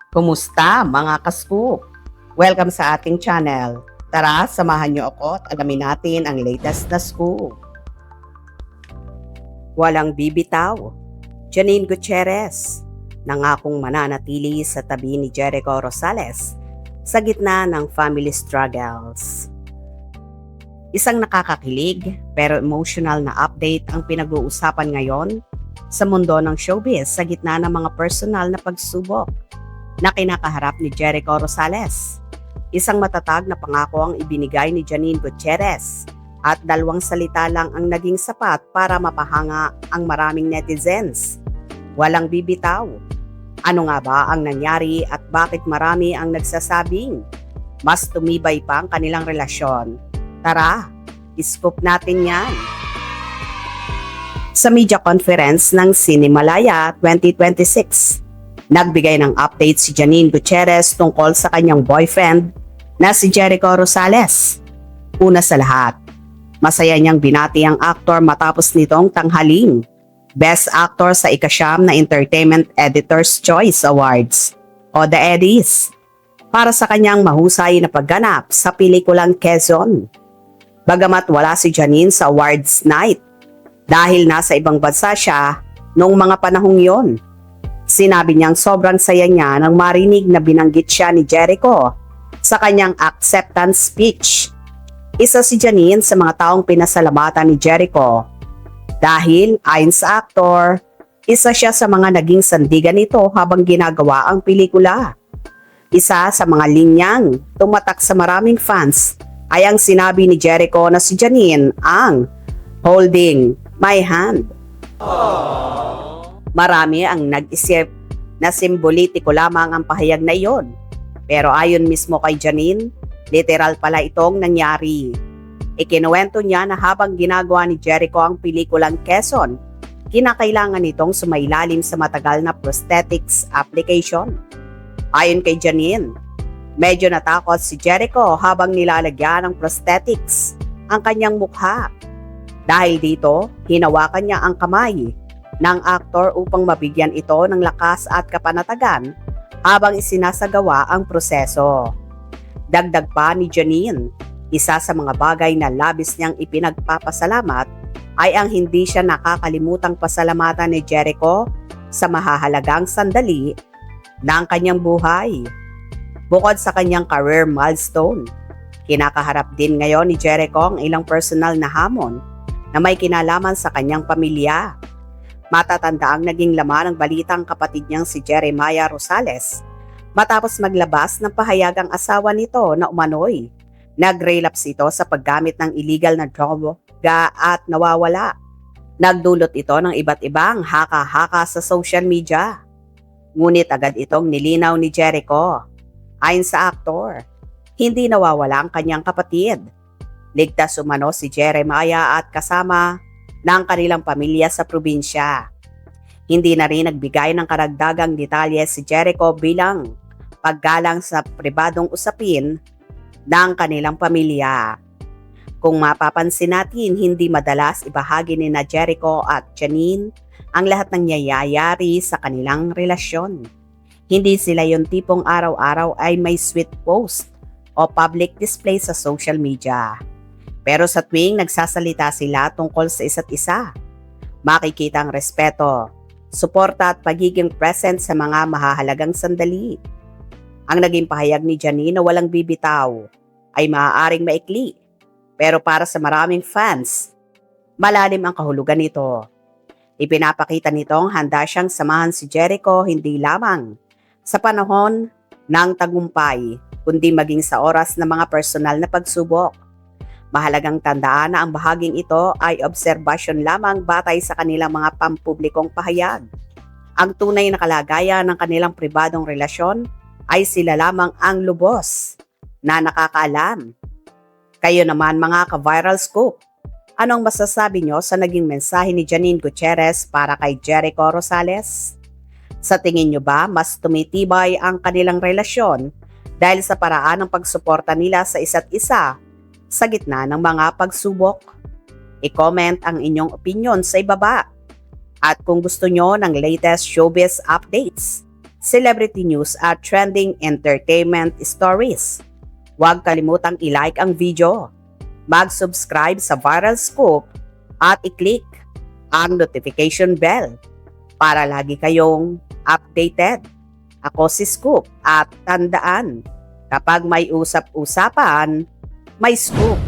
Kumusta mga ka-scoop? Welcome sa ating channel. Tara, samahan niyo ako at alamin natin ang latest na scoop. Walang bibitaw. Janine Gutierrez, nangakong mananatili sa tabi ni Jericho Rosales sa gitna ng family struggles. Isang nakakakilig pero emotional na update ang pinag-uusapan ngayon sa mundo ng showbiz sa gitna ng mga personal na pagsubok na kinakaharap ni Jericho Rosales. Isang matatag na pangako ang ibinigay ni Janine Gutierrez at 2 salita lang ang naging sapat para mapahanga ang maraming netizens. Walang bibitaw. Ano nga ba ang nangyari at bakit marami ang nagsasabing mas tumibay pa ang kanilang relasyon? Tara, i-scoop natin yan. Sa media conference ng Cinemalaya 2026, nagbigay ng update si Janine Gutierrez tungkol sa kanyang boyfriend na si Jericho Rosales. Una sa lahat, masaya niyang binati ang aktor matapos nitong tanghaling Best Actor sa ika-9 na Entertainment Editor's Choice Awards o the Eddies para sa kanyang mahusay na pagganap sa pelikulang Quezon. Bagamat wala si Janine sa awards night dahil nasa ibang bansa siya noong mga panahong yon. Sinabi niyang sobrang saya niya nang marinig na binanggit siya ni Jericho sa kanyang acceptance speech. Isa si Janine sa mga taong pinasalamatan ni Jericho dahil ayon sa aktor, isa siya sa mga naging sandigan nito habang ginagawa ang pelikula. Isa sa mga linyang tumatak sa maraming fans ay ang sinabi ni Jericho na si Janine ang holding my hand. Marami ang nag-isip na simbolitiko lamang ang pahayag na iyon. Pero ayon mismo kay Janine, literal pala itong nangyari. Ikinuwento niya na habang ginagawa ni Jericho ang pelikulang Quezon, kinakailangan nitong sumailalim sa matagal na prosthetics application. Ayon kay Janine, medyo natakot si Jericho habang nilalagyan ng prosthetics ang kanyang mukha. Dahil dito, hinawakan niya ang kamay ng aktor upang mabigyan ito ng lakas at kapanatagan habang isinasagawa ang proseso. Dagdag pa ni Janine, isa sa mga bagay na labis niyang ipinagpapasalamat ay ang hindi siya nakakalimutang pasalamatan ni Jericho sa mahahalagang sandali ng kanyang buhay. Bukod sa kanyang career milestone, kinakaharap din ngayon ni Jericho ang ilang personal na hamon na may kinalaman sa kanyang pamilya. Matatanda ang naging laman ng balitang kapatid niyang si Jeremiah Rosales matapos maglabas ng pahayag ang asawa nito na umano'y nag-relapse ito sa paggamit ng illegal na droga at nawawala. Nagdulot ito ng iba't ibang haka-haka sa social media. Ngunit agad itong nilinaw ni Jericho. Ayon sa aktor, hindi nawawala ang kanyang kapatid. Ligtas umano si Jeremiah at kasama ng kanilang pamilya sa probinsya. Hindi na rin nagbigay ng karagdagang detalye si Jericho bilang paggalang sa pribadong usapin ng kanilang pamilya. Kung mapapansin natin, hindi madalas ibahagi ni na Jericho at Janine ang lahat ng nangyayari sa kanilang relasyon. Hindi sila yung tipong araw-araw ay may sweet post o public display sa social media. Pero sa tuwing nagsasalita sila tungkol sa isa't isa, makikita ang respeto, suporta at pagiging present sa mga mahahalagang sandali. Ang naging pahayag ni Janine na walang bibitaw ay maaaring maikli, pero para sa maraming fans, malalim ang kahulugan nito. Ipinapakita nitong handa siyang samahan si Jericho hindi lamang sa panahon ng tagumpay, kundi maging sa oras ng mga personal na pagsubok. Mahalagang tandaan na ang bahaging ito ay obserbasyon lamang batay sa kanilang mga pampublikong pahayag. Ang tunay na kalagayan ng kanilang pribadong relasyon ay sila lamang ang lubos na nakakaalam. Kayo naman mga ka-viral scoop, anong masasabi nyo sa naging mensahe ni Janine Gutierrez para kay Jericho Rosales? Sa tingin nyo ba mas tumitibay ang kanilang relasyon dahil sa paraan ng pagsuporta nila sa isa't isa sa gitna ng mga pagsubok? I-comment ang inyong opinion sa ibaba. At kung gusto nyo ng latest showbiz updates, celebrity news at trending entertainment stories. Huwag kalimutang i-like ang video, mag-subscribe sa Viral Scoop at i-click ang notification bell para lagi kayong updated. Ako si Scoop at tandaan, kapag may usap-usapan, may scoop.